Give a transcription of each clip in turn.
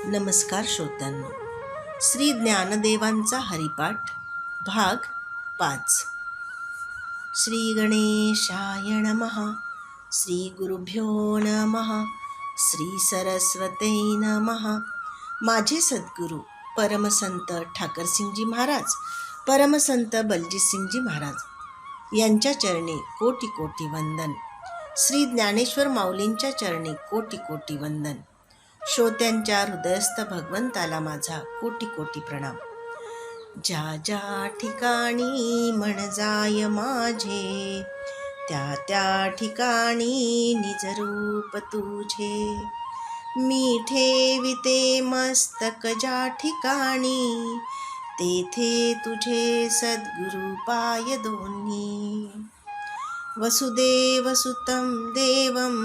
नमस्कार श्रोत्यांनो. श्री ज्ञानदेवांचा हरिपाठ भाग 5. श्री गणेशाय नमः. श्री गुरुभ्यो नमः. श्री सरस्वते नमः. माझे सद्गुरू परमसंत ठाकरसिंगजी महाराज, परमसंत बलजीतसिंगजी महाराज यांच्या चरणी कोटी कोटी वंदन. श्री ज्ञानेश्वर माऊलींच्या चरणी कोटी कोटी वंदन. श्रोत्यांच्या हृदयस्थ भगवंताला माझा कोटी कोटी प्रणाम. ज्या ज्या ठिकाणी मन जाय माझे, त्या त्या ठिकाणी निज रूप तुझे. मी ठेविते मस्तक ज्या ठिकाणी, तेथे तुझे सद्गुरु पाय दोन्ही. वसुदेव सुतं देवं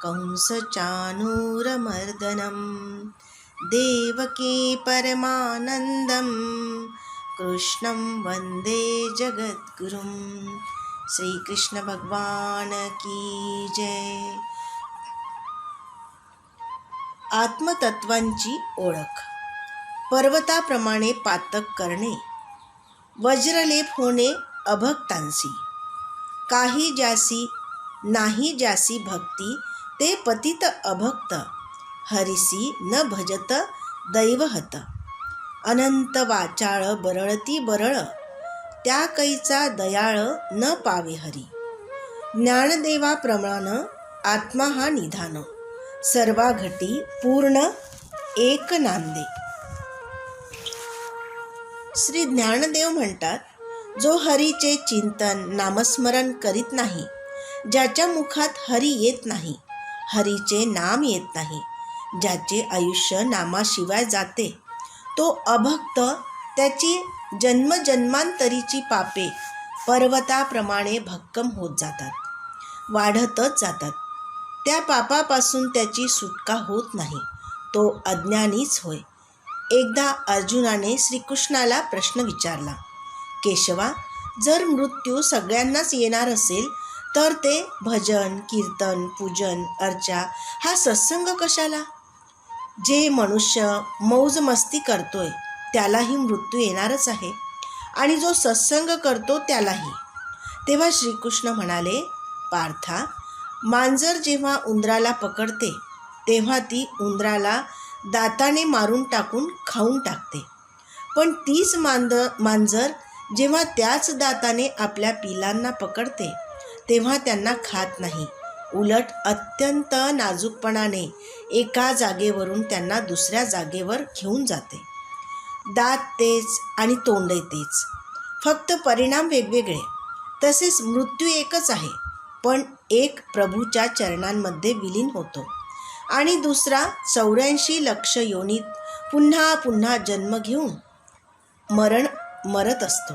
कंस चाणूरमर्दनं, देवकी परमानंदं कृष्णं वंदे जगद्गुरुं. श्री कृष्ण भगवान की जय. आत्मतत्वांची ओळख. पर्वताप्रमाणे पातक करणे, वज्रलेप होणे अभक्तांसी. काही ज्यासी नाही ज्यासी भक्ती, ते पतित अभक्त. हरिसी न भजत दैवहत. अनंत वाचाळ बरळती बरळ, त्या कैचा दयाळ न पावे हरी. ज्ञानदेवाप्रमाण आत्मा हा निधान, सर्वा घटी पूर्ण एक नांदे. श्री ज्ञानदेव म्हणतात, जो हरीचे चिंतन नामस्मरण करीत नाही, ज्याच्या मुखात हरी येत नाही, हरीचे नाम येत नाही, ज्याचे आयुष्य नामाशिवाय जाते, तो अभक्त. त्याची जन्मजन्मांतरीची पापे पर्वताप्रमाणे भक्कम होत जातात, वाढतच जातात. त्या पापापासून त्याची सुटका होत नाही, तो अज्ञानीच होय. एकदा अर्जुनाने श्रीकृष्णाला प्रश्न विचारला, केशवा, जर मृत्यू सगळ्यांनाच येणार असेल, तर ते भजन, कीर्तन, पूजन, अर्चा हा सत्संग कशाला? जे मनुष्य मौज मस्ती करतोय त्यालाही मृत्यू येणारच आहे, आणि जो सत्संग करतो त्यालाही. तेव्हा श्रीकृष्ण म्हणाले, पार्था, मांजर जेव्हा उंदराला पकडते तेव्हा ती उंदराला दाताने मारून टाकून खाऊन टाकते, पण तीच मांजर जेव्हा त्याच दाताने आपल्या पिलांना पकडते तेव्हा त्यांना खात नाही, उलट अत्यंत नाजूकपणाने एका जागेवरून त्यांना दुसऱ्या जागेवर घेऊन जाते. दात तेच आणि तोंडही तेच, फक्त परिणाम वेगवेगळे. तसेच मृत्यू एकच आहे, पण एक प्रभूच्या चरणांमध्ये विलीन होतो आणि दुसरा 84 लक्ष योनीत पुन्हा पुन्हा जन्म घेऊन मरत असतो.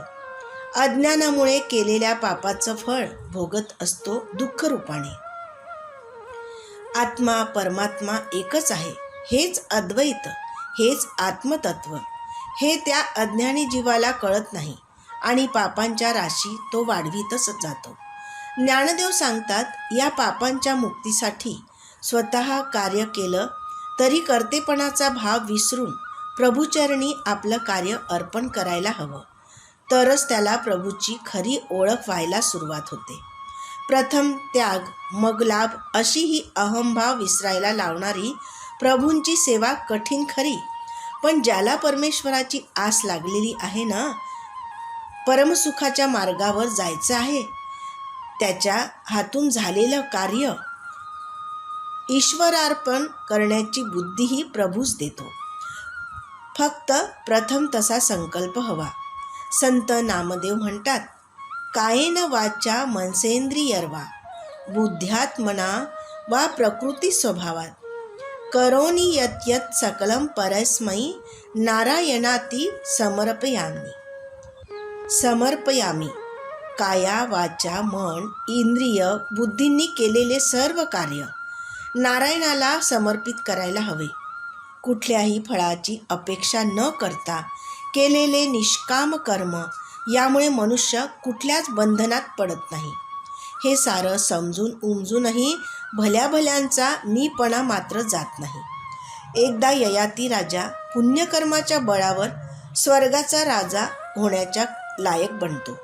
अज्ञानामुळे केलेल्या पापाचं फळ भोगत असतो दुःखरूपाने. आत्मा परमात्मा एकच आहे, हेच अद्वैत, हेच आत्मतत्व. हे त्या अज्ञानी जीवाला कळत नाही आणि पापांच्या राशी तो वाढवितच जातो. ज्ञानदेव सांगतात, या पापांच्या मुक्तीसाठी स्वतः कार्य केलं तरी कर्तेपणाचा भाव विसरून प्रभुचरणी आपलं कार्य अर्पण करायला हवं, तरच त्याला प्रभूची खरी ओळख व्हायला सुरुवात होते. प्रथम त्याग मग लाभ, अशी ही अहंभाव विसरायला लावणारी प्रभूंची सेवा कठीण खरी, पण ज्याला परमेश्वराची आस लागलेली आहे ना, परमसुखाच्या मार्गावर जायचं आहे, त्याच्या हातून झालेलं कार्य ईश्वरार्पण करण्याची बुद्धीही प्रभूच देतो. फक्त प्रथम तसा संकल्प हवा. संत नामदेव म्हणतात, कायेन वाचा मनसेंद्रियर्वा, बुद्ध्यात्मना वा प्रकृती स्वभावात, करोनी यत् यत् सकलं परस्मै नारायणाती समर्पयामी. काया वाचा मन इंद्रिय बुद्धींनी केलेले सर्व कार्य नारायणाला समर्पित करायला हवे. कुठल्याही फळाची अपेक्षा न करता केलेले निष्काम कर्म, यामुळे मनुष्य कुठल्याच बंधनात पडत नाही. हे सारं समजून उमजूनही भल्या भल्यांचा मीपणा मात्र जात नाही. एकदा ययाती राजा पुण्यकर्माच्या बळावर स्वर्गाचा राजा होण्याच्या लायक बनतो.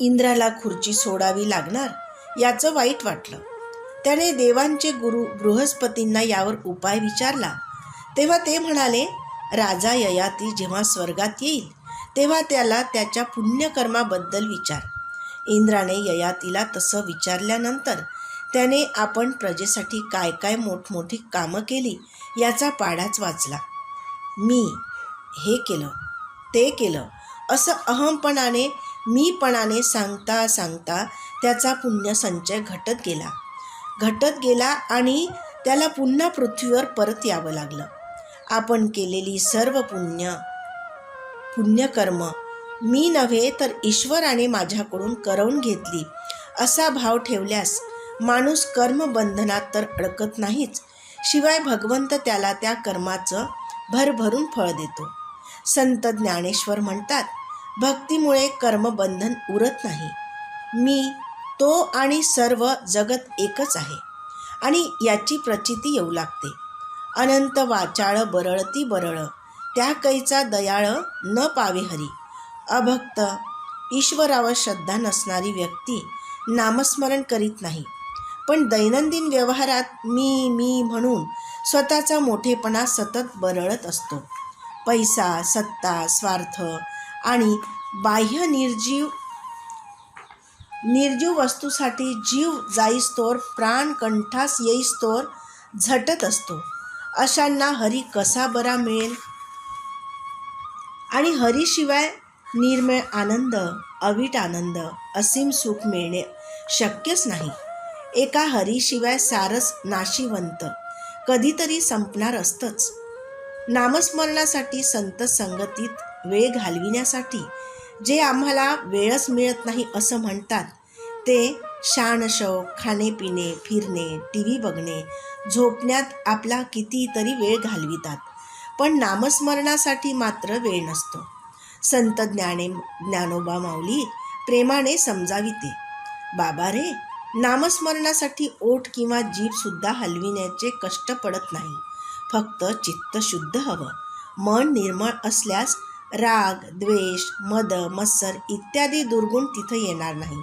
इंद्राला खुर्ची सोडावी लागणार याचं वाईट वाटलं. त्याने देवांचे गुरु बृहस्पतींना यावर उपाय विचारला. तेव्हा ते म्हणाले, राजा ययाती जेव्हा स्वर्गात येईल तेव्हा त्याला त्याच्या पुण्यकर्माबद्दल विचार. इंद्राने ययातीला तसं विचारल्यानंतर त्याने आपण प्रजेसाठी काय काय मोठमोठी कामं केली याचा पाढाच वाचला. मी हे केलं, ते केलं असं अहमपणाने, मीपणाने सांगता सांगता त्याचा पुण्यसंचय घटत गेला आणि त्याला पुन्हा पृथ्वीवर परत यावं लागलं. आपण केलेली सर्व पुण्यकर्म मी नव्हे तर ईश्वराने माझ्याकडून करवून घेतली असा भाव ठेवल्यास माणूस कर्मबंधनात तर अडकत नाहीच, शिवाय भगवंत त्याला त्या कर्माचं भरभरून फळ देतो. संत ज्ञानेश्वर म्हणतात, भक्तीमुळे कर्मबंधन उरत नाही. मी, तो आणि सर्व जगत एकच आहे आणि याची प्रचिती येऊ लागते. अनंत वाचाळ बरळती बरळ, त्या कैचा दयाळ न पावे हरी. अभक्त, ईश्वरावर श्रद्धा नसणारी व्यक्ती नामस्मरण करीत नाही, पण दैनंदिन व्यवहारात मी म्हणून स्वतःचा मोठेपणा सतत बरळत असतो. पैसा, सत्ता, स्वार्थ आणि बाह्य निर्जीव वस्तूसाठी जीव जाईस्तोवर, प्राण कंठास येईस्तोवर झटत असतो. अशांना हरी कसा बरा मिळेल? आणि हरीशिवाय निर्मळ आनंद, अवीट आनंद, असीम सुख मिळणे शक्यच नाही. एका हरीशिवाय सारस नाशिवंत कधीतरी संपणार असतंच. नामस्मरणासाठी, संत संगतीत वेळ घालविण्यासाठी जे आम्हाला वेळच मिळत नाही असं म्हणतात, ते शानशौक, खाणेपिणे, फिरणे, TV बघणे, झोपण्यात आपला कितीतरी वेळ घालवितात, पण नामस्मरणासाठी मात्र वेळ नसतो. संत ज्ञानोबा माऊली प्रेमाने समजाविते, बाबा रे, नामस्मरणासाठी ओठ किंवा जीभसुद्धा हलविण्याचे कष्ट पडत नाही. फक्त चित्त शुद्ध हवं. मन निर्मळ असल्यास राग, द्वेष, मद, मत्सर इत्यादी दुर्गुण तिथं येणार नाही.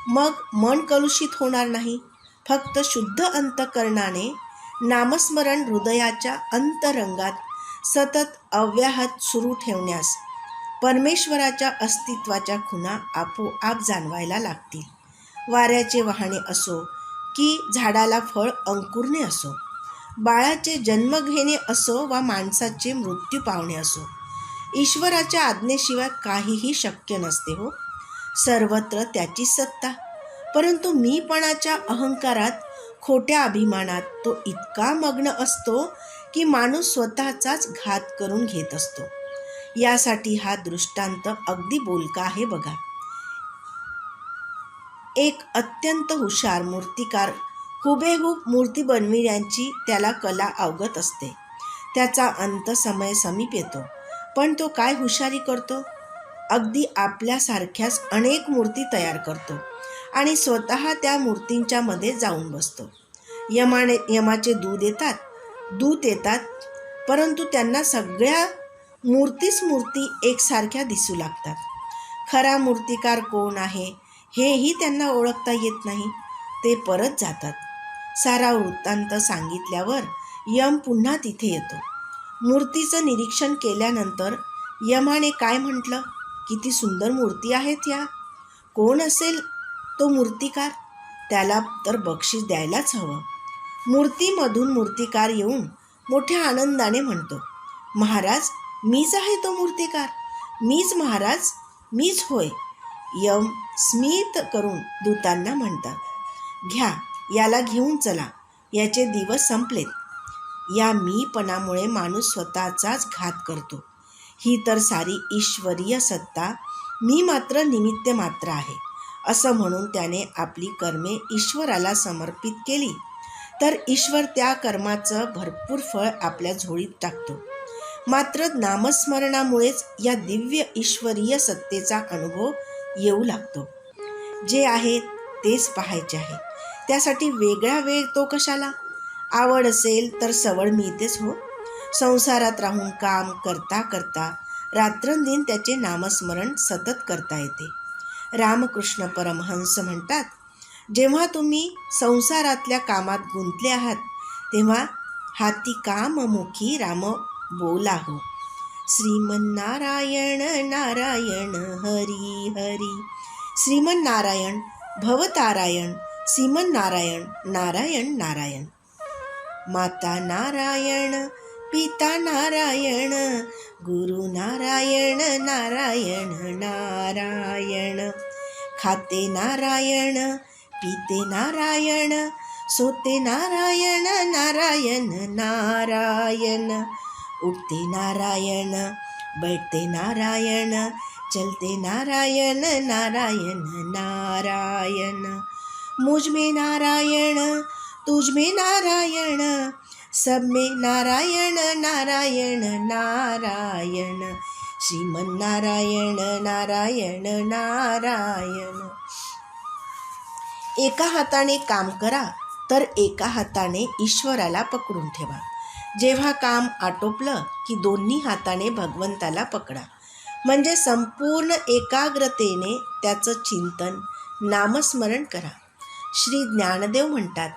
मग मन कलुषित होणार नाही. फक्त शुद्ध अंतःकरणाने नामस्मरण हृदयाच्या अंतरंगात सतत अव्याहत सुरू ठेवण्यास परमेश्वराच्या अस्तित्वाच्या खुणा आपोआप जाणवायला लागतील. वाऱ्याचे वाहणे असो की झाडाला फळ अंकुरणे असो, बाळाचे जन्म घेणे असो वा माणसाचे मृत्यू पावणे असो, ईश्वराच्या आज्ञेशिवाय काहीही शक्य नसते हो. सर्वत्र त्याची सत्ता. परंतु मीपणाच्या अहंकारात, खोट्या अभिमानात तो इतका मग्न असतो की माणूस स्वतःचाच घात करून घेत असतो. यासाठी हा दृष्टांत अगदी बोलका आहे बघा. एक अत्यंत हुशार मूर्तिकार हुबेहूब मूर्ती बनविण्याची त्याला कला अवगत असते. त्याचा अंत समय समीप येतो, पण तो काय हुशारी करतो, अगदी आपल्यासारख्याच अनेक मूर्ती तयार करतो आणि स्वतः त्या मूर्तींच्या मध्ये जाऊन बसतो. यमाचे दूत येतात, परंतु त्यांना सगळ्या मूर्ती एकसारख्या दिसू लागतात. खरा मूर्तिकार कोण आहे हेही त्यांना ओळखता येत नाही. ते परत जातात. सारा वृत्तांत सांगितल्यावर यम पुन्हा तिथे येतो. मूर्तीचं निरीक्षण केल्यानंतर यमाने काय म्हटलं, किती सुंदर मूर्ती आहेत या. कोण असेल तो मूर्तिकार? त्याला तर बक्षीस द्यायलाच हवं. मूर्तीमधून मूर्तिकार येऊन मोठ्या आनंदाने म्हणतो, महाराज, मीच आहे तो मूर्तिकार. मीच महाराज, मीच होय. यम स्मित करून दूतांना म्हणतात, घ्या, याला घेऊन चला, याचे दिवस संपलेत. या मीपणामुळे माणूस स्वतःचाच घात करतो. ही तर सारी ईश्वरीय सत्ता, मी मात्र निमित्त मात्र आहे असं म्हणून त्याने आपली कर्मे ईश्वराला समर्पित केली तर ईश्वर त्या कर्माचं भरपूर फळ आपल्या झोळीत टाकतो. मात्र नामस्मरणामुळेच या दिव्य ईश्वरीय सत्तेचा अनुभव येऊ लागतो. जे आहे तेच पाहायचे आहे, त्यासाठी वेगळा वेळ तो कशाला? आवड असेल तर सवड मिळतेच हो. संसारात राहून काम करता करता रात्रंदिन त्याचे नामस्मरण सतत करता येते. रामकृष्ण परमहंस म्हणतात, जेव्हा तुम्ही संसारातल्या कामात गुंतले आहात तेव्हा हाती काम मुखी राम बोला हो. श्रीमन्नारायण नारायण हरी हरी. श्रीमन्नारायण भवतारायण, श्रीमन्नारायण नारायण नारायण. माता नारायण, पिता नारायण, गुरु नारायण नारायण नारायण. खाते नारायण, पिते नारायण, सोते नारायण नारायण नारायण. उठते नारायण, बैठते नारायण, चलते नारायण नारायण नारायण. मुझ में नारायण, तुझ में नारायण, सब में नारायण नारायण नारायण. श्रीमन्नारायण नारायण नारायण. एका हाताने काम करा तर एका हाताने ईश्वराला पकडून ठेवा. जेव्हा काम आटोपलं की दोन्ही हाताने भगवंताला पकडा. म्हणजे संपूर्ण एकाग्रतेने त्याचं चिंतन, नामस्मरण करा. श्री ज्ञानदेव म्हणतात,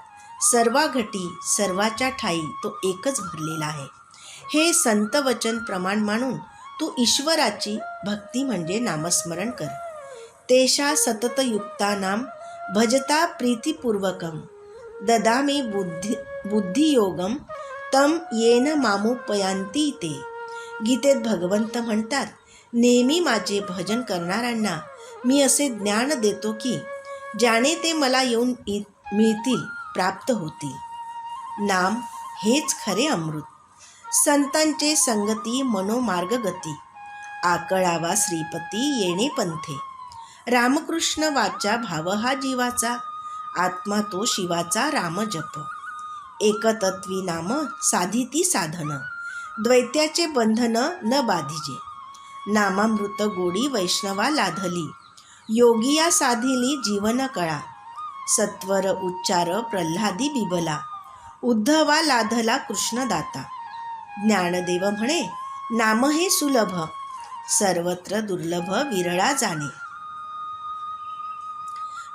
सर्वा घटी सर्वाच्या ठाई तो एकच भरलेला आहे. हे संत वचन प्रमाण मानून तू ईश्वराची भक्ती म्हणजे नामस्मरण कर. तेषा सततयुक्तानां भजता प्रीतिपूर्वकं ददामि बुद्धियोगम तम येन मामुपयांती ते. गीतेत भगवंत म्हणतात, नेहमी माझे भजन करणाऱ्यांना मी असे ज्ञान देतो की ज्याने ते मला येऊन मिळतील, प्राप्त होतील. नाम हेच खरे अमृत. संतांचे संगती मनोमार्गगती, आकळावा श्रीपती येणे पंथे. रामकृष्ण वाचा भाव हा जीवाचा, आत्मा तो शिवाचा राम जप. एकतत्वी नाम साधिती साधन, द्वैत्याचे बंधन न बाधिजे. नामामृत गोडी वैष्णवा लाधली, योगिया साधिली जीवन कळा. सत्वर उच्चार प्रल्हादी बिबला, उद्धवा लाधला कृष्णदाता. ज्ञानदेव म्हणे, नाम हे सुलभ, सर्वत्र दुर्लभ विरळा जाणे.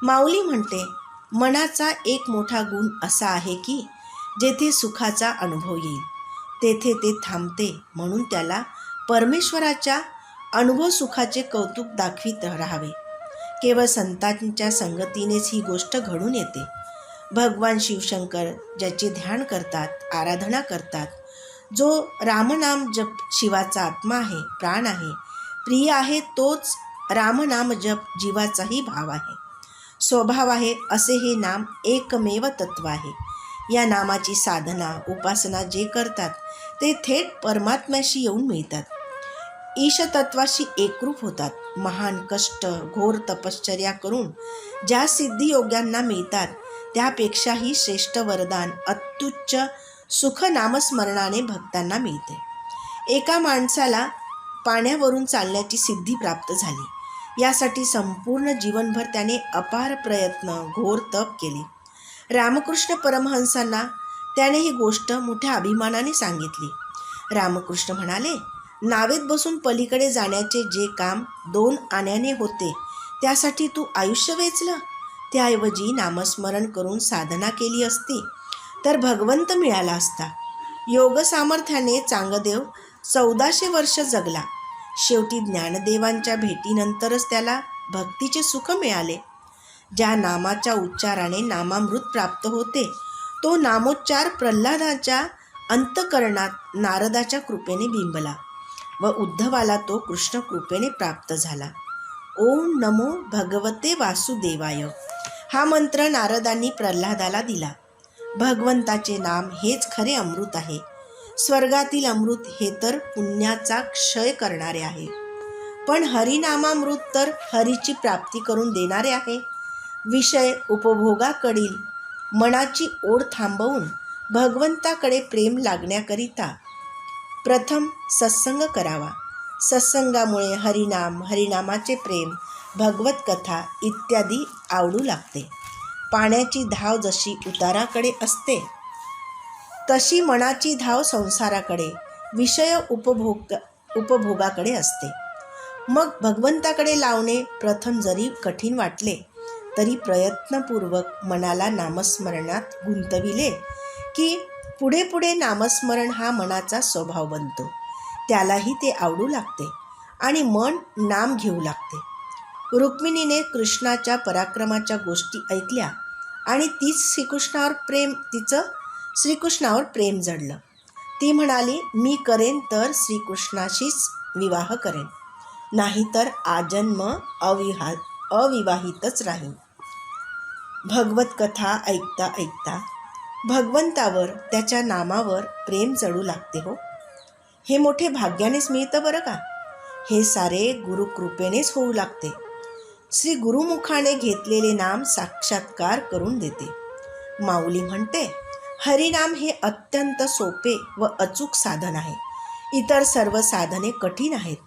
माऊली म्हणते, मनाचा एक मोठा गुण असा आहे की जेथे सुखाचा अनुभव येईल तेथे ते थांबते, म्हणून त्याला परमेश्वराच्या अनुभव सुखाचे कौतुक दाखवित राहावे. केवळ संतांच्या संगतीनेच ही गोष्ट घडून येते. भगवान शिवशंकर ज्याचे ध्यान करतात, आराधना करतात, जो रामनाम जप शिवाचा आत्मा आहे, प्राण आहे, प्रिय आहे, तोच रामनाम जप जीवाचाही भाव आहे, स्वभाव आहे. असे हे नाम एकमेव तत्व आहे. या नामाची साधना, उपासना जे करतात ते थेट परमात्म्याशी येऊन मिळतात, ईशतत्वाशी एकरूप होतात. महान कष्ट, घोर तपश्चर्या करून ज्या सिद्धी योग्यांना मिळतात त्यापेक्षाही श्रेष्ठ वरदान, अत्युच्च सुख नामस्मरणाने भक्तांना मिळते. एका माणसाला पाण्यावरून चालण्याची सिद्धी प्राप्त झाली. यासाठी संपूर्ण जीवनभर त्याने अपार प्रयत्न, घोर तप केले. रामकृष्ण परमहंसांना त्याने ही गोष्ट मोठ्या अभिमानाने सांगितली. रामकृष्ण म्हणाले, नावेत बसून पलीकडे जाण्याचे जे काम 2 आण्याने होते त्यासाठी तू आयुष्य वेचलं. त्याऐवजी नामस्मरण करून साधना केली असती तर भगवंत मिळाला असता. योग सामर्थ्याने चांगदेव 1400 वर्ष जगला. शेवटी ज्ञानदेवांच्या भेटीनंतरच त्याला भक्तीचे सुख मिळाले. ज्या नामाच्या उच्चाराने नामामृत प्राप्त होते तो नामोच्चार प्रल्हादाच्या अंतकरणात नारदाच्या कृपेने बिंबला व उद्धवाला तो कृष्ण कृपेने प्राप्त झाला. ओम नमो भगवते वासुदेवाय हा मंत्र नारदांनी प्रल्हादाला दिला. भगवंताचे नाम हेच खरे अमृत आहे. स्वर्गातील अमृत हे तर पुण्याचा क्षय करणारे आहे, पण हरिनामामृत तर हरीची प्राप्ती करून देणारे आहे. विषय उपभोगाकडील मनाची ओढ थांबवून भगवंताकडे प्रेम लागण्याकरिता प्रथम सत्संग करावा. सत्संगामुळे हरिनाम, हरिनामाचे प्रेम, भगवत कथा इत्यादी आवडू लागते. पाण्याची धाव जशी उताराकडे असते तशी मनाची धाव संसाराकडे, विषय उपभोगाकडे असते. मग भगवंताकडे लावणे प्रथम जरी कठीण वाटले तरी प्रयत्नपूर्वक मनाला नामस्मरणात गुंतविले की पुढे पुढे नामस्मरण हा मनाचा स्वभाव बनतो. त्यालाही ते आवडू लागते आणि मन नाम घेऊ लागते. रुक्मिणीने कृष्णाच्या पराक्रमाच्या गोष्टी ऐकल्या आणि तिचं श्रीकृष्णावर प्रेम जडलं. ती म्हणाली, मी करेन तर श्रीकृष्णाशीच विवाह करेन, नाहीतर आजन्म अविवाहितच राहीन. भगवत कथा ऐकता ऐकता भगवंतावर, त्याच्या नामावर प्रेम जडू लागते हो. हे मोठे भाग्यानेच मिळतं बरं का. हे सारे गुरुकृपेनेच होऊ लागते. श्री गुरुमुखाने घेतलेले नाम साक्षात्कार करून देते. माऊली म्हणते, हरिनाम हे अत्यंत सोपे व अचूक साधन आहे. इतर सर्व साधने कठीण आहेत.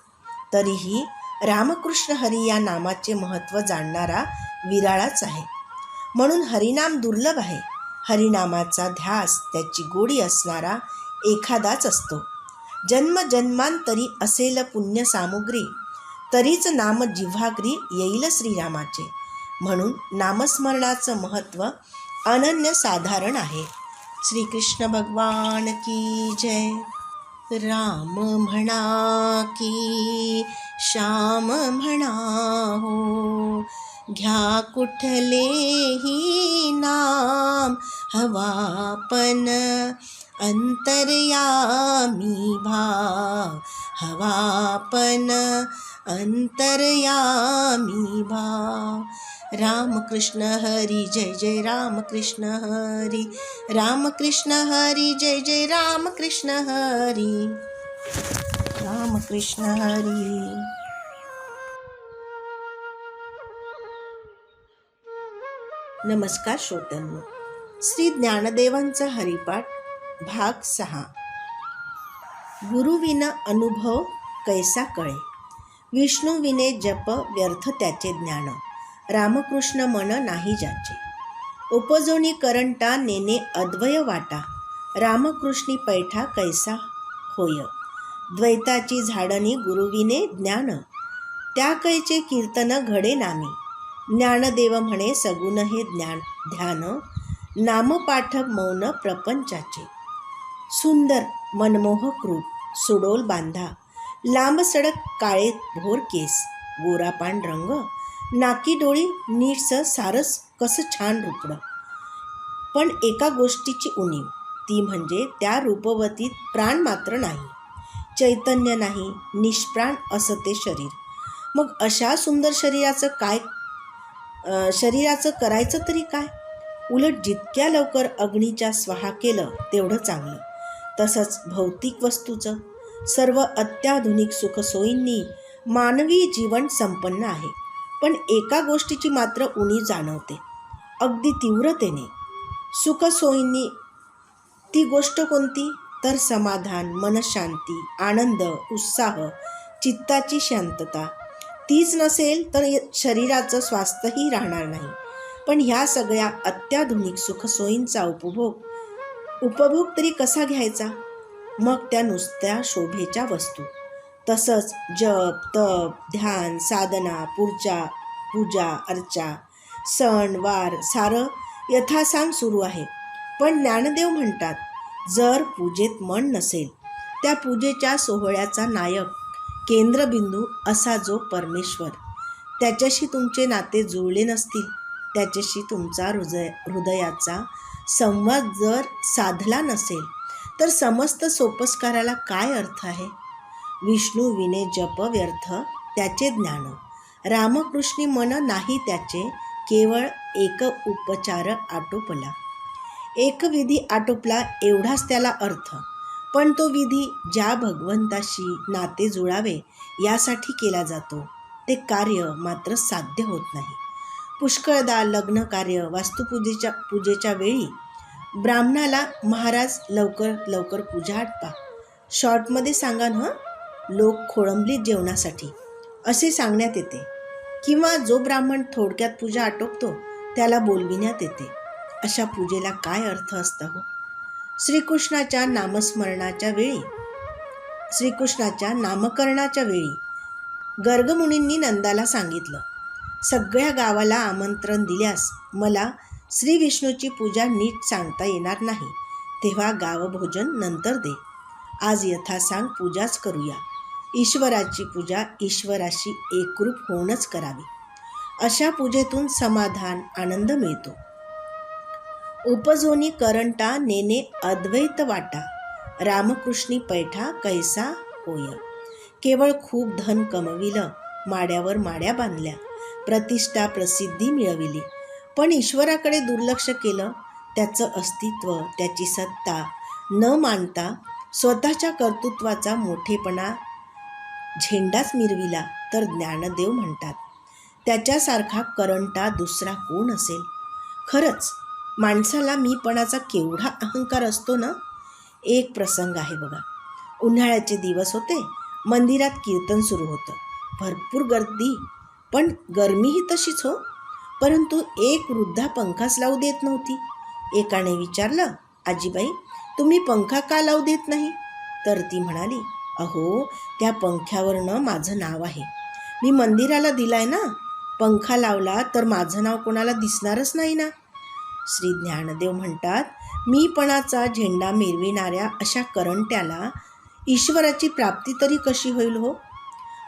तरीही रामकृष्ण हरी या नामाचे महत्त्व जाणणारा विराळाच आहे. म्हणून हरिनाम दुर्लभ आहे. हरिनामाचा ध्यास, त्याची गोडी असणारा एखादाच असतो. जन्मजन्मांतरी असेल पुण्य सामुग्री, तरीच नाम जिव्हाग्री येईल श्रीरामाचे. म्हणून नामस्मरणाचं महत्त्व अनन्यसाधारण आहे. श्रीकृष्ण भगवान की जय. राम म्हणा की श्याम म्हणा हो, घ्या कुठलेही नाम हवा पण अंतर्यामी भाव, हवा पण अंतर्यामी भाव. रामकृष्ण हरी जय जय रामकृष्ण हरी, रामकृष्ण हरी जय जय रामकृष्ण हरी, रामकृष्ण हरी. नमस्कार श्रोत्यांनो, श्री ज्ञानदेवांचा हरिपाठ भाग 6. गुरुविना अनुभव कैसा कळे, विष्णुविने जप व्यर्थ त्याचे ज्ञान, रामकृष्ण मन नाही ज्याचे. उपजोनी करंटा नेने अद्वय वाटा, रामकृष्णी पैठा कैसा होय. द्वैताची झाडणी गुरुविने ज्ञान, त्या कैचे कीर्तन घडे नामी. ज्ञानदेव म्हणे सगुण हे ध्यान, नामपाठ मौन प्रपंचाचे. सुंदर मनमोहक रूप, सुडोल बांधा, लांब सडक काळे भोर केस, गोरापान रंग, नाकी डोळी नीटसं सारस कसं छान रूपडं. पण एका गोष्टीची उणीव, ती म्हणजे त्या रूपवतीत प्राण मात्र नाही, चैतन्य नाही, निष्प्राण असं ते शरीर. मग अशा सुंदर शरीराचं करायचं तरी काय. उलट जितक्या लवकर अग्नीच्या स्वाहा केलं तेवढं चांगलं. तसंच भौतिक वस्तूचं सर्व अत्याधुनिक सुखसोयींनी मानवी जीवन संपन्न आहे. पण एका गोष्टीची मात्र उणीव जाणवते, अगदी तीव्रतेने. सुखसोयींनी ती गोष्ट कोणती, तर समाधान, मनशांती, आनंद, उत्साह, चित्ताची शांतता. तीच नसेल तर शरीराचं स्वास्थ्यही राहणार नाही. पण ह्या सगळ्या अत्याधुनिक सुखसोयींचा उपभोग तरी कसा घ्यायचा. मग त्या नुसत्या शोभेच्या वस्तू. तसंच जप, तप, ध्यान, साधना, पूजा अर्चा, सण वार सारं यथासांग सुरू आहे. पण ज्ञानदेव म्हणतात, जर पूजेत मन नसेल, त्या पूजेच्या सोहळ्याचा नायक, केंद्रबिंदू असा जो परमेश्वर, त्याच्याशी तुमचे नाते जुळले नसतील, त्याच्याशी तुमचा हृदयाचा संवाद जर साधला नसेल, तर समस्त सोपस्काराला काय अर्थ आहे. विष्णू विने जप व्यर्थ त्याचे ज्ञान, रामकृष्णी मन नाही त्याचे. केवळ एक उपचार आटोपला, एक विधी आटोपला एवढाच त्याला अर्थ. पण तो विधी ज्या भगवंताशी नाते जुळावे यासाठी केला जातो, ते कार्य मात्र साध्य होत नाही. पुष्कळदा लग्न कार्य, पूजेच्या वेळी ब्राह्मणाला महाराज लवकर पूजा आटपा, शॉर्टमध्ये सांगा ना, लोक खोळंबलीत जेवणासाठी असे सांगण्यात येते. किंवा जो ब्राह्मण थोडक्यात पूजा आटोपतो त्याला बोलविण्यात येते. अशा पूजेला काय अर्थ असतो हो. श्रीकृष्णाच्या नामस्मरणाच्या वेळी श्रीकृष्णाच्या नामकरणाच्या वेळी गर्गमुनींनी नंदाला सांगितलं, सगळ्या गावाला आमंत्रण दिल्यास मला श्री विष्णूची पूजा नीट सांगता येणार नाही, तेव्हा गावभोजन नंतर दे. आज यथासांग पूजाच करूया. ईश्वराची पूजा ईश्वराशी एकरूप होऊनच करावी. अशा पूजेतून समाधान, आनंद मिळतो. उपजोनी करंटा नेने अद्वैत वाटा, रामकृष्णी पैठा कैसा होय. केवळ खूप धन कमविलं, माड्यावर माड्या बांधल्या, प्रतिष्ठा प्रसिद्धी मिळविली, पण ईश्वराकडे दुर्लक्ष केलं, त्याचं अस्तित्व, त्याची सत्ता न मानता स्वतःच्या कर्तृत्वाचा मोठेपणा झेंडाच मिरविला, तर ज्ञानदेव म्हणतात, त्याच्यासारखा करंटा दुसरा कोण असेल. खरंच माणसाला मीपणाचा केवढा अहंकार असतो ना. एक प्रसंग आहे बघा. उन्हाळ्याचे दिवस होते. मंदिरात कीर्तन सुरू होतं. भरपूर गर्दी, पण गरमीही तशीच हो. परंतु एक वृद्धा पंखाच लावू देत नव्हती. एकाने विचारलं, आजीबाई, तुम्ही पंखा का लावू देत नाही? तर ती म्हणाली, अहो, त्या पंख्यावरनं माझं नाव आहे. मी मंदिराला दिलाय ना. पंखा लावला तर माझं नाव कोणाला दिसणारच नाही ना. श्री ज्ञानदेव म्हणतात, मीपणाचा झेंडा मिरविणाऱ्या अशा करंट्याला ईश्वराची प्राप्ती तरी कशी होईल हो.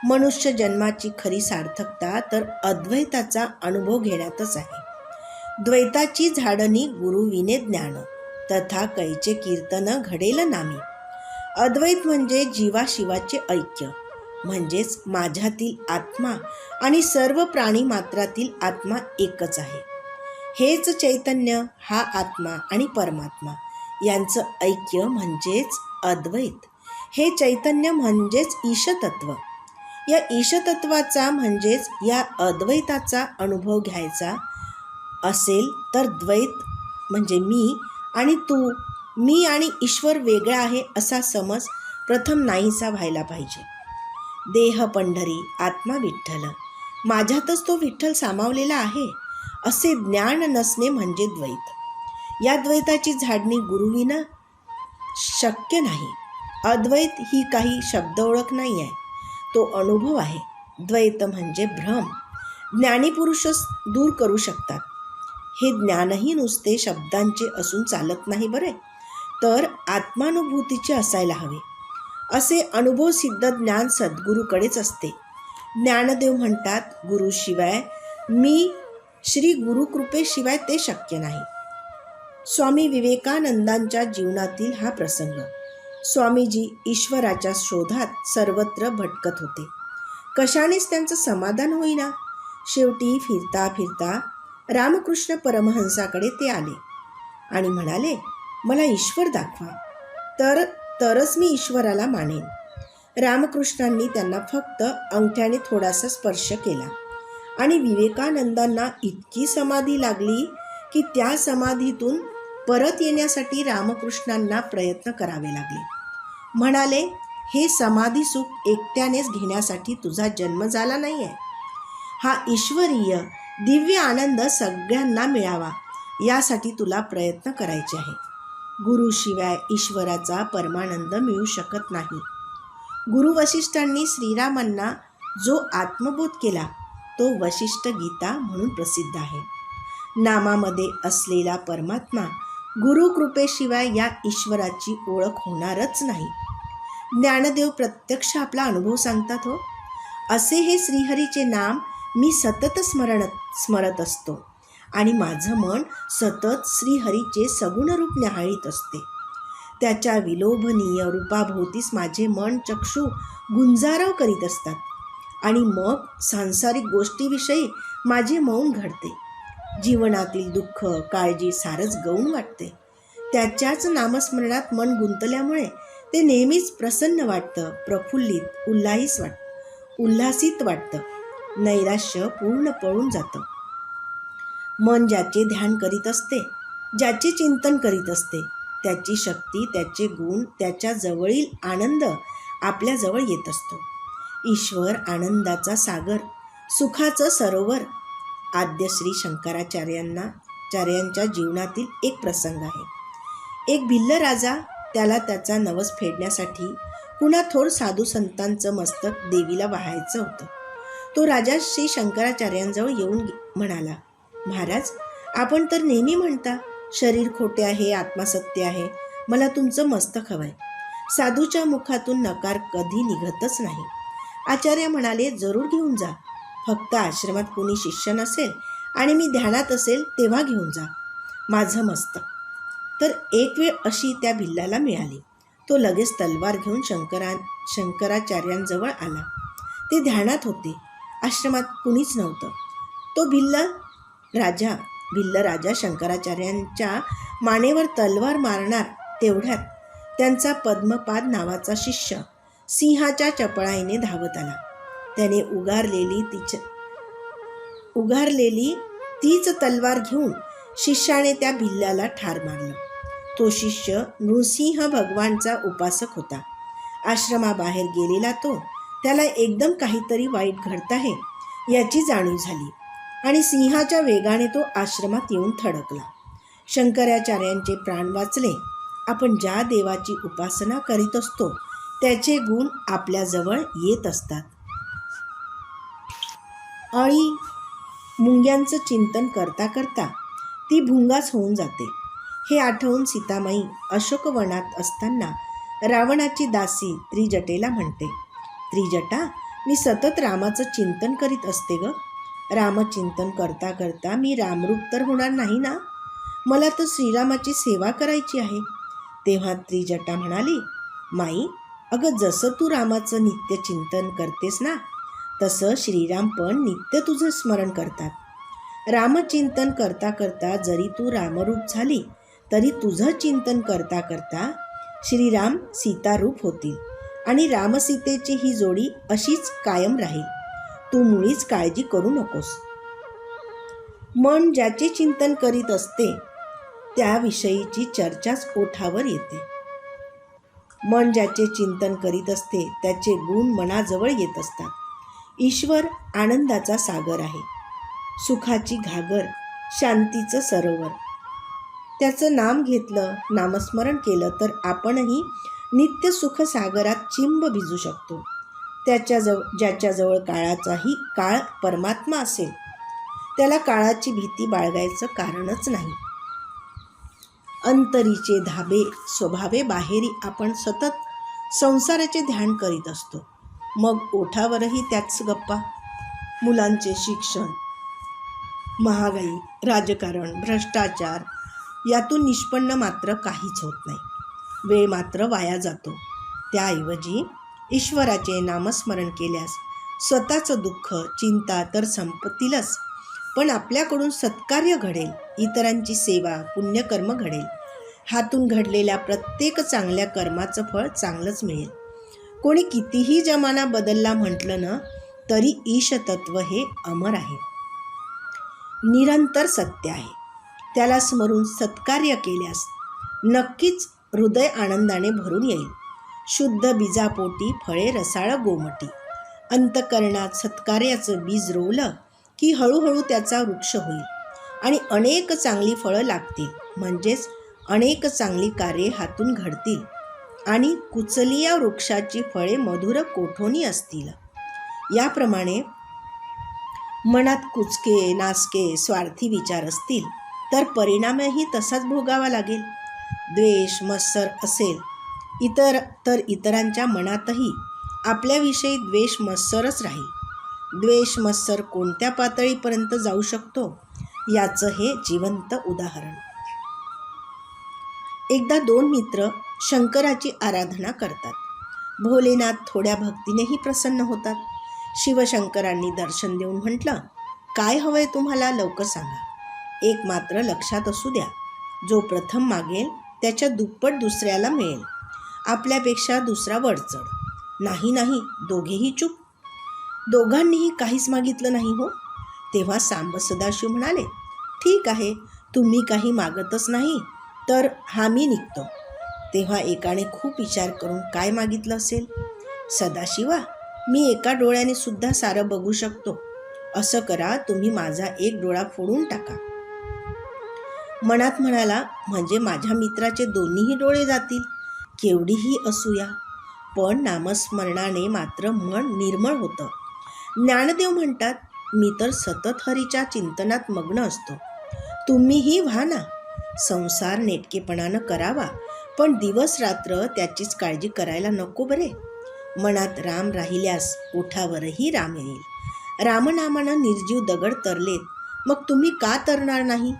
मनुष्य जन्माची खरी सार्थकता तर अद्वैताचा अनुभव घेण्यातच आहे. द्वैताची झाडणी गुरुविने ज्ञान, तथा कैचे कीर्तन घडेल नामी. अद्वैत म्हणजे जीवाशिवाचे ऐक्य, म्हणजेच माझ्यातील आत्मा आणि सर्व प्राणी मात्रातील आत्मा एकच आहे. हेच चैतन्य, हा आत्मा आणि परमात्मा यांचं ऐक्य म्हणजेच अद्वैत. हे चैतन्य म्हणजेच ईशतत्व. या ईशतत्वाचा म्हणजेच या अद्वैताचा अनुभव घ्यायचा असेल तर द्वैत म्हणजे मी आणि तू, मी आणि ईश्वर वेगळा आहे असा समज प्रथम नाहीसा व्हायला पाहिजे. देह पंढरी, आत्मा विठ्ठल, माझ्यातच तो विठ्ठल सामावलेला आहे असे ज्ञान नसणे म्हणजे द्वैत. या द्वैताची झाडणी गुरुविना शक्य नाही. अद्वैत ही काही शब्द ओळख नाही आहे, तो अनुभव आहे. द्वैत म्हणजे भ्रम. ज्ञानी पुरुषच दूर करू शकतात. हे ज्ञानही नुसते शब्दांचे असून चालत नाही बरे, तर आत्मानुभूतीचे असायला हवे. असे अनुभवसिद्ध ज्ञान सद्गुरूकडेच असते. ज्ञानदेव म्हणतात, गुरुशिवाय मी, श्री गुरुकृपेशिवाय ते शक्य नाही. स्वामी विवेकानंदांच्या जीवनातील हा प्रसंग. स्वामीजी ईश्वराच्या शोधात सर्वत्र भटकत होते. कशानेच त्यांचं समाधान होईना. शेवटी फिरता फिरता रामकृष्ण परमहंसाकडे ते आले आणि म्हणाले, मला ईश्वर दाखवा, तरच मी ईश्वराला मानेन. रामकृष्णांनी त्यांना फक्त अंगठ्याने थोडासा स्पर्श केला आणि विवेकानंदांना इतकी समाधी लागली की त्या समाधीतून परत येण्यासाठी रामकृष्णांना प्रयत्न करावे लागले. म्हणाले, हे समाधी सुख एकट्यानेच घेण्यासाठी तुझा जन्म झाला नाही आहे. हा ईश्वरीय दिव्य आनंद सगळ्यांना मिळावा यासाठी तुला प्रयत्न करायचे आहे. गुरुशिवाय ईश्वराचा परमानंद मिळू शकत नाही. गुरु वशिष्ठांनी श्रीरामांना जो आत्मबोध केला तो वशिष्ठ गीता म्हणून प्रसिद्ध आहे. नामामध्ये असलेला परमात्मा गुरुकृपेशिवाय या ईश्वराची ओळख होणारच नाही. ज्ञानदेव प्रत्यक्ष आपला अनुभव सांगतात हो. असे हे श्रीहरीचे नाम मी सतत स्मरत असतो आणि माझं मन सतत श्रीहरीचे सगुण रूप न्याहाळीत असते. त्याच्या विलोभनीय रूपाभोवतीच माझे मन चक्षु गुंजारव करीत असतात आणि मग सांसारिक गोष्टीविषयी माझे मौन घडते. जीवनातील दुःख, काळजी सारंच गौण वाटते. त्याच्याच नामस्मरणात मन गुंतल्यामुळे ते नेहमीच प्रसन्न वाटतं, प्रफुल्लित, उल्हासित वाटतं. नैराश्य पूर्ण पळून जातं. मन ज्याचे ध्यान करीत असते, ज्याचे चिंतन करीत असते, त्याची शक्ती, त्याचे गुण, त्याच्या जवळील आनंद आपल्याजवळ येत असतो. ईश्वर आनंदाचा सागर, सुखाचं सरोवर. आद्य श्री शंकराचार्यांच्या जीवनातील एक प्रसंग आहे. एक भिल्ल राजा त्याला त्याचा नवस फेडण्यासाठी पुन्हा थोर साधू संतांचं मस्तक देवीला वाहायचं होतं. तो राजा श्री शंकराचार्यांजवळ येऊन म्हणाला, महाराज, आपण तर नेहमी म्हणता शरीर खोटे आहे, आत्मा सत्य आहे, मला तुमचं मस्तक हवंय. साधूच्या मुखातून नकार कधी निघतच नाही. आचार्य म्हणाले, जरूर घेऊन जा, फक्त आश्रमात कोणी शिष्य नसेल आणि मी ध्यानात असेल तेव्हा घेऊन जा माझं मस्तक. तर एक वेळ अशी त्या भिल्लाला मिळाली. तो लगेच तलवार घेऊन शंकराचार्यांजवळ आला. ते ध्यानात होते. आश्रमात कुणीच नव्हतं. तो भिल्ल राजा शंकराचार्यांच्या मानेवर तलवार मारणार तेवढ्यात त्यांचा पद्मपाद नावाचा शिष्य सिंहाच्या चपळाईने धावत आला. त्याने उगारलेली तीच तलवार घेऊन शिष्याने त्या भिल्लाला ठार मारलं. तो शिष्य नृसिंह भगवानचा उपासक होता. आश्रमाबाहेर गेलेला तो, त्याला एकदम काहीतरी वाईट घडत आहे याची जाणीव झाली आणि सिंहाच्या वेगाने तो आश्रमात येऊन थडकला. शंकराचार्यांचे प्राण वाचले. आपण ज्या देवाची उपासना करीत असतो त्याचे गुण आपल्याजवळ येत असतात. आणि मुंग्यांचं चिंतन करता करता ती भुंगाच होऊन जाते. हे आठवून सीतामाई अशोकवनात असताना रावणाची दासी त्रिजटेला म्हणते, त्रिजटा, मी सतत रामाचं चिंतन करीत असते ग. रामचिंतन करता करता मी रामरूप तर होणार नाही ना? मला तर श्रीरामाची सेवा करायची आहे. तेव्हा त्रिजटा म्हणाली, माई, अगं जसं तू रामाचं नित्य चिंतन करतेस ना, तसं श्रीराम पण नित्य तुझं स्मरण करतात. रामचिंतन करता करता जरी तू रामरूप झाली तरी तुझं चिंतन करता करता श्रीराम सीतारूप होतील आणि रामसीतेची ही जोडी अशीच कायम राहील. तू मुळीच काळजी करू नकोस. मन ज्याचे चिंतन करीत असते त्याविषयीची चर्चाच ओठावर येते. मन ज्याचे चिंतन करीत असते त्याचे गुण मनाजवळ येत असतात. ईश्वर आनंदाचा सागर आहे, सुखाची घागर, शांतीचं सरोवर. त्याचं नाम घेतलं, नामस्मरण केलं तर आपणही नित्य सुखसागरात चिंब भिजू शकतो. ज्याच्याजवळ काळ परमात्मा असेल त्याला काळाची भीती बाळगायचं कारणच नाही. अंतरीचे धाबे स्वभावे बाहेरी आपण सतत संसाराचे ध्यान करीत असतो. मग ओठावरही त्याच गप्पा. मुलांचे शिक्षण, महागाई, राजकारण, भ्रष्टाचार यातून निष्पन्न मात्र काहीच होत नाही. वेळ मात्र वाया जातो. त्याऐवजी ईश्वराचे नामस्मरण केल्यास स्वतःचं दुःख, चिंता तर संपतीलच, पण आपल्याकडून सत्कार्य घडेल, इतरांची सेवा, पुण्यकर्म घडेल. हातून घडलेल्या प्रत्येक चांगल्या कर्माचं फळ चांगलंच मिळेल. कोणी कितीही जमाना बदलला म्हटलं ना तरी ईशतत्व हे अमर आहे, निरंतर सत्य आहे. त्याला स्मरून सत्कार्य केल्यास नक्कीच हृदय आनंदाने भरून येईल. शुद्ध बीजापोटी फळे रसाळ गोमटी. अंतःकरणात सत्कार्याचं बीज रोवलं की हळूहळू त्याचा वृक्ष होईल आणि अनेक चांगली फळं लागतील. म्हणजेच अनेक चांगली कार्ये हातून घडतील आणि कुचलिया वृक्षाची फळे मधुर कोठोनी असतील. याप्रमाणे मनात कुचके, नासके, स्वार्थी विचार असतील तर परिणामही तसाच भोगावा लागेल. द्वेष, मत्सर असेल इतरांच्या मनातही आपल्याविषयी द्वेष, मत्सरच राहील. द्वेष, मत्सर कोणत्या पातळीपर्यंत जाऊ शकतो याचं हे जिवंत उदाहरण. एकदा दोन मित्र शंकराची आराधना करतात. भोलेनाथ थोड्या भक्तीनेही प्रसन्न होतात. शिवशंकरांनी दर्शन देऊन म्हटलं, काय हवंय तुम्हाला, लवकर सांगा. एक मात्र लक्षात असू द्या, जो प्रथम मागेल त्याच्या दुप्पट दुसऱ्याला मिळेल. आपल्यापेक्षा दुसरा वरचढ. नाही नाही, दोघेही चूप. दोघांनीही काहीच मागितलं नाही हो. तेव्हा सांब सदाशिव म्हणाले, ठीक आहे, तुम्ही काही मागतच नाही तर हा मी निघतो. तेव्हा एकाने खूप विचार करून काय मागितलं असेल, सदाशिवा, मी एका डोळ्याने सुद्धा सारं बघू शकतो. असं करा, तुम्ही माझा एक डोळा फोडून टाका. मनात म्हणाला, म्हणजे माझ्या मित्राचे दोन्हीही डोळे जातील. केवढीही असूया, पण नामस्मरणाने मात्र मन निर्मळ होतं. ज्ञानदेव म्हणतात, मी तर सतत हरीच्या चिंतनात मग्न असतो. तुम्हीही व्हा ना. संसार नेटकेपणानं करावा, पण दिवस रात्र त्याचीच काळजी करायला नको बरे. मनात राम राहिल्यास ओठावरही राम येईल. रामनामानं निर्जीव दगड तरलेत, मग तुम्ही का तरणार नाही?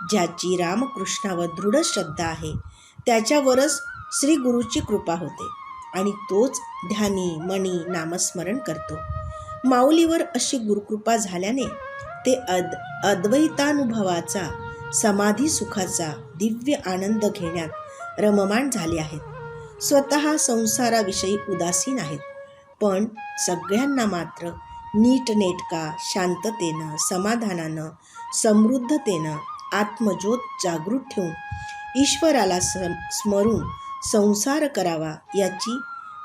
ज्याची रामकृष्णावर दृढ श्रद्धा आहे त्याच्यावरच श्री गुरुची कृपा होते आणि तोच ध्यानी मनी नामस्मरण करतो. माऊलीवर अशी गुरुकृपा झाल्याने ते अद्वैतानुभवाचा, समाधी सुखाचा दिव्य आनंद घेण्यात रममाण झाले आहेत. स्वतः संसाराविषयी उदासीन आहेत, पण सगळ्यांना मात्र नीटनेटका, शांततेनं, समाधानानं, समृद्धतेनं आत्मज्योत जागृत ठेवून ईश्वराला स्मरून संसार करावा याची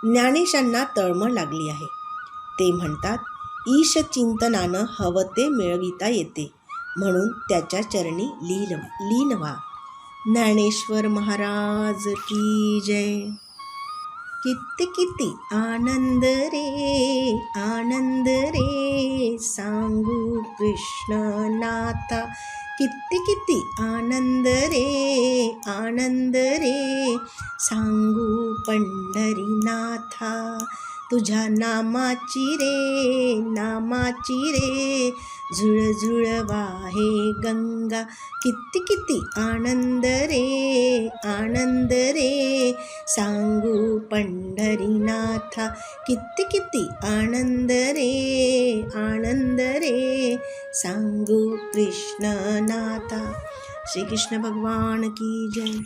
ज्ञानेशांना तळमळ लागली आहे. ते म्हणतात, ईश चिंतनानं हवं ते मिळविता येते, म्हणून त्याच्या चरणी लीन व्हा. ज्ञानेश्वर महाराज की जय. किती किती आनंद रे सांगू कृष्णनाथा. किती किती आनंद रे सांगू पंढरीनाथा. तुझ्या नामाची रे झुळझुळ वाहे गंगा. किती किती आनंद रे सांगू पंढरीनाथा. किती किती आनंद रे सांगू कृष्णनाथा. श्री कृष्ण भगवान की जय.